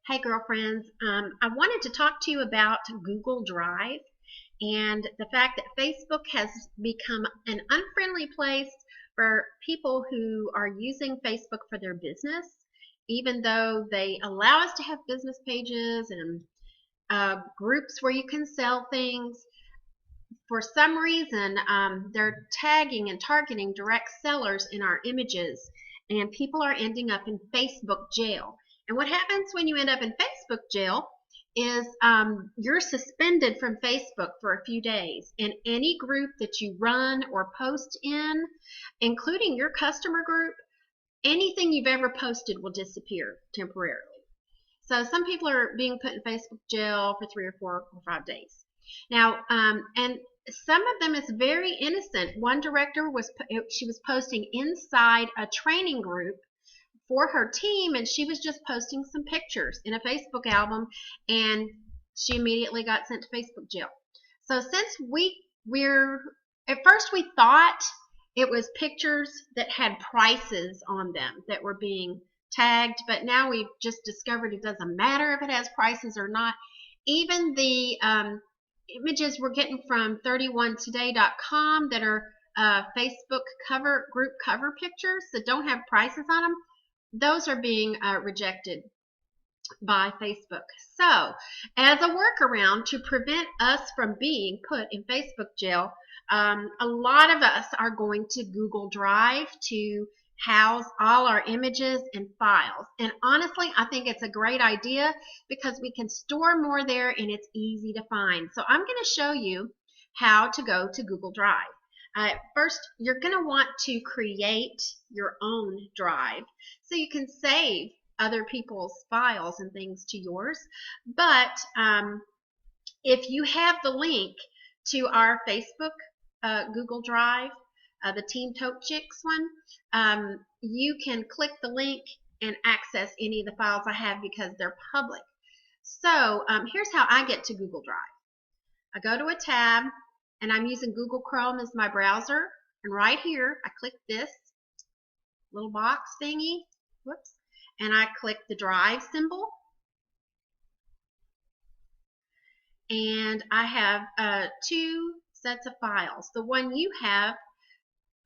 Hey girlfriends, I wanted to talk to you about Google Drive and the fact that Facebook has become an unfriendly place for people who are using Facebook for their business, even though they allow us to have business pages and groups where you can sell things. For some reason, they're tagging and targeting direct sellers in our images, and people are ending up in Facebook jail. And what happens when you end up in Facebook jail is you're suspended from Facebook for a few days, and any group that you run or post in, including your customer group, anything you've ever posted will disappear temporarily. So some people are being put in Facebook jail for 3 or 4 or 5 days. Now, and some of them is very innocent. One director she was posting inside a training group for her team, and she was just posting some pictures in a Facebook album, and she immediately got sent to Facebook jail. So since we're at first we thought it was pictures that had prices on them that were being tagged, but now we've just discovered it doesn't matter if it has prices or not. Even the images we're getting from 31today.com that are Facebook group cover pictures that don't have prices on them, those are being rejected by Facebook. So, as a workaround to prevent us from being put in Facebook jail, a lot of us are going to Google Drive to house all our images and files. And honestly, I think it's a great idea because we can store more there and it's easy to find. So I'm going to show you how to go to Google Drive. First, you're going to want to create your own drive so you can save other people's files and things to yours. But if you have the link to our Facebook Google Drive, the Team Tote Chicks one, you can click the link and access any of the files I have because they're public. So here's how I get to Google Drive. I go to a tab, and I'm using Google Chrome as my browser, and right here I click this little box thingy, whoops, and I click the drive symbol, and I have 2 sets of files. The one you have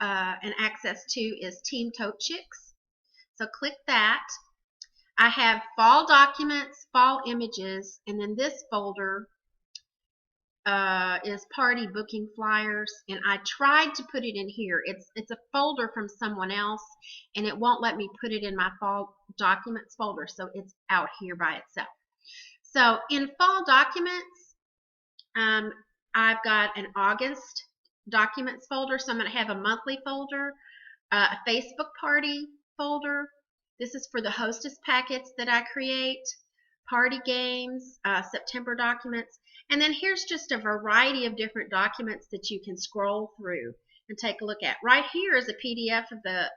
and access to is Team Tote Chicks, so click that. I have fall documents, fall images, and then this folder is party booking flyers, and I tried to put it in here. It's a folder from someone else, and it won't let me put it in my fall documents folder, so it's out here by itself. So in fall documents, I've got an August documents folder, so I'm going to have a monthly folder, a Facebook party folder. This is for the hostess packets that I create, party games, September documents, and then here's just a variety of different documents that you can scroll through and take a look at. Right here is a PDF of the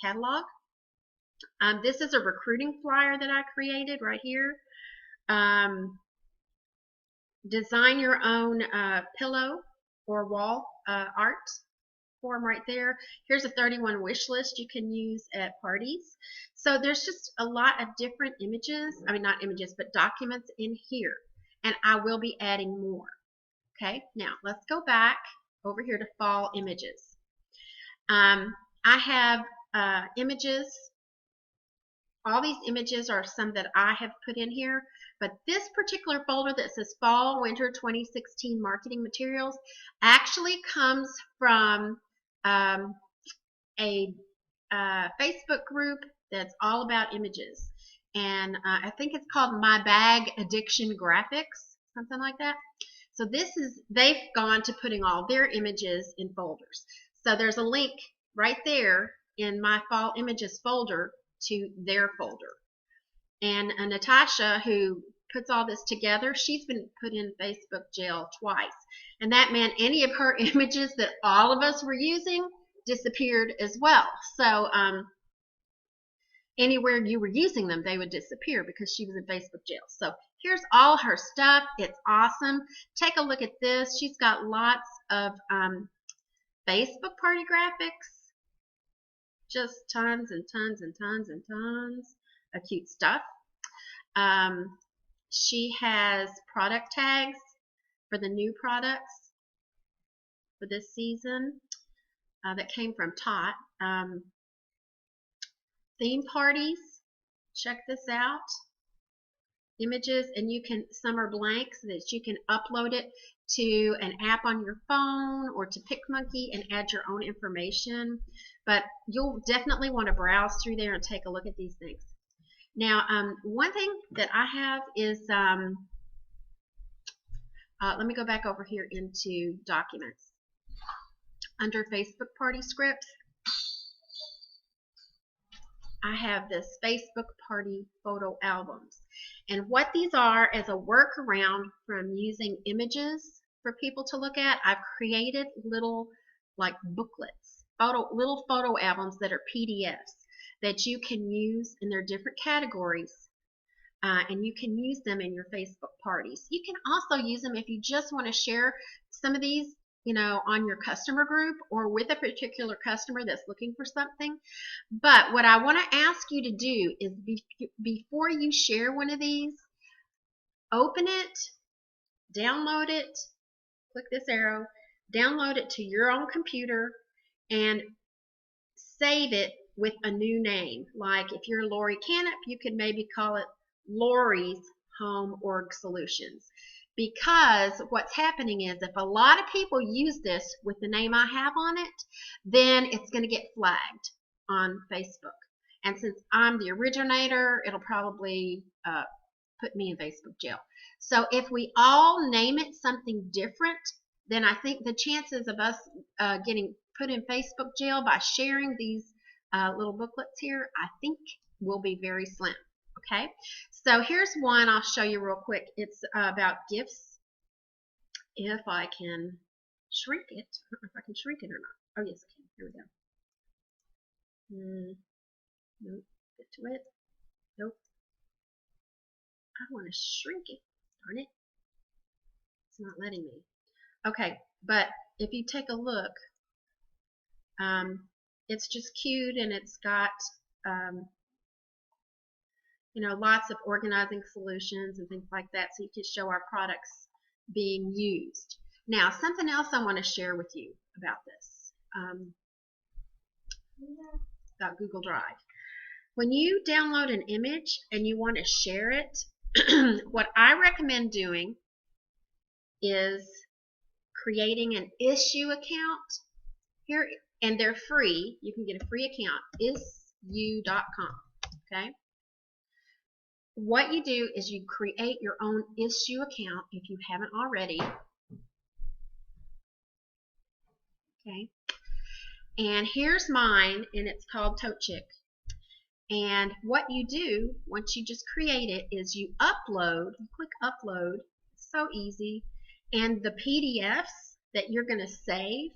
catalog. This is a recruiting flyer that I created right here. Design your own pillow or wall art form right there. Here's a 31 wish list you can use at parties. So there's just a lot of different images, I mean not images, but documents in here, and I will be adding more. Okay, now let's go back over here to fall images. I have images. All these images are some that I have put in here, but this particular folder that says Fall Winter 2016 Marketing Materials actually comes from a Facebook group that's all about images, and I think it's called My Bag Addiction Graphics, something like that. So they've gone to putting all their images in folders. So there's a link right there in my Fall Images folder to their folder. And Natasha, who puts all this together, she's been put in Facebook jail twice. And that meant any of her images that all of us were using disappeared as well. So anywhere you were using them, they would disappear because she was in Facebook jail. So here's all her stuff. It's awesome. Take a look at this. She's got lots of Facebook party graphics. Just tons and tons and tons and tons of cute stuff. She has product tags for the new products for this season that came from Tot. Theme parties, check this out. Images, and you can, some are blank so that you can upload it to an app on your phone or to PicMonkey and add your own information. But you'll definitely want to browse through there and take a look at these things. Now, one thing that I have is, let me go back over here into Documents. Under Facebook Party Scripts, I have this Facebook Party photo albums. And what these are is a workaround from using images for people to look at. I've created little like booklets, little photo albums that are PDFs that you can use in their different categories. And you can use them in your Facebook parties. You can also use them if you just want to share some of these, you know, on your customer group or with a particular customer that's looking for something. But what I want to ask you to do is before you share one of these, open it, download it, click this arrow, download it to your own computer, and save it with a new name. Like if you're Lori Canup, you could maybe call it Lori's Home Org Solutions. Because what's happening is if a lot of people use this with the name I have on it, then it's going to get flagged on Facebook. And since I'm the originator, it'll probably put me in Facebook jail. So if we all name it something different, then I think the chances of us getting put in Facebook jail by sharing these little booklets here, I think will be very slim. Okay, so here's one I'll show you real quick. It's about gifts. If I can shrink it, I don't know if I can shrink it or not. Oh yes, I can. Here we go. Nope. Get to it. Nope. I want to shrink it. Darn it. It's not letting me. Okay, but if you take a look, it's just cute, and it's got you know, lots of organizing solutions and things like that, so you can show our products being used. Now, something else I want to share with you about this, about Google Drive. When you download an image and you want to share it, what I recommend doing is creating an ISSUU account here, and they're free. You can get a free account, ISSUU.com. Okay. What you do is you create your own ISSUU account if you haven't already. Okay. And here's mine, and it's called Tote Chick. And what you do once you just create it is you upload, you click upload. It's so easy. And the PDFs that you're going to save,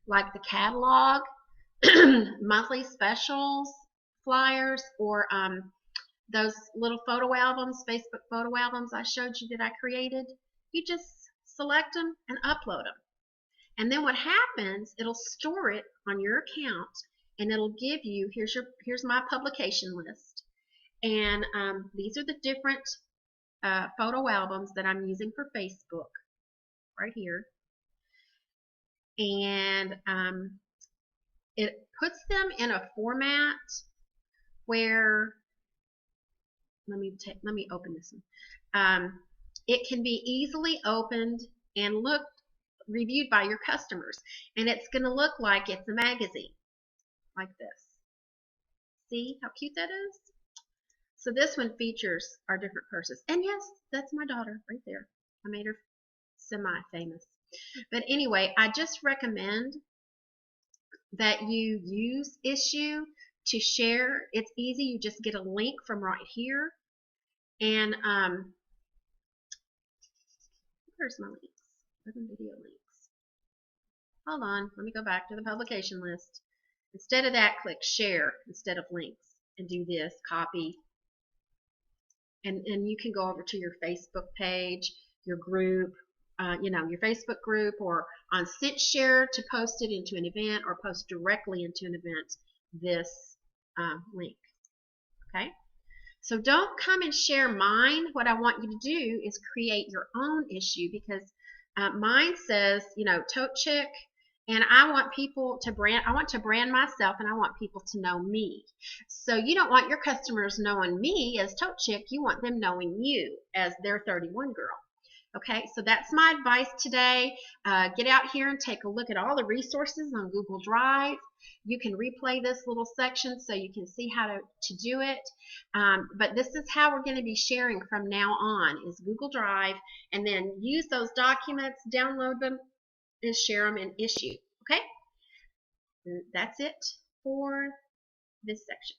like the catalog, monthly specials, flyers, or those little photo albums, Facebook photo albums I showed you that I created, you just select them and upload them. And then what happens, it'll store it on your account, and it'll give you, here's my publication list. And these are the different photo albums that I'm using for Facebook, right here. And it puts them in a format where, let me open this one. It can be easily opened and reviewed by your customers, and it's going to look like it's a magazine, like this. See how cute that is? So this one features our different purses, and yes, that's my daughter right there. I made her semi-famous. But anyway, I just recommend that you use ISSUU to share. It's easy. You just get a link from right here, and where's my links? Where's the video links? Hold on, let me go back to the publication list. Instead of that, click share instead of links, and do this, copy, and you can go over to your Facebook page, your group, you know, your Facebook group, or on SenseShare to post it into an event, or post directly into an event this link. Okay, So don't come and share mine. What I want you to do is create your own issue, because mine says, you know, Tote Chick, and I want people to brand, I want to brand myself, and I want people to know me. So you don't want your customers knowing me as Tote Chick, you want them knowing you as their 31 girl. Okay, so that's my advice today. Get out here and take a look at all the resources on Google Drive. You can replay this little section so you can see how to do it. But this is how we're going to be sharing from now on, is Google Drive, and then use those documents, download them, and share them in Issuu. Okay, and that's it for this section.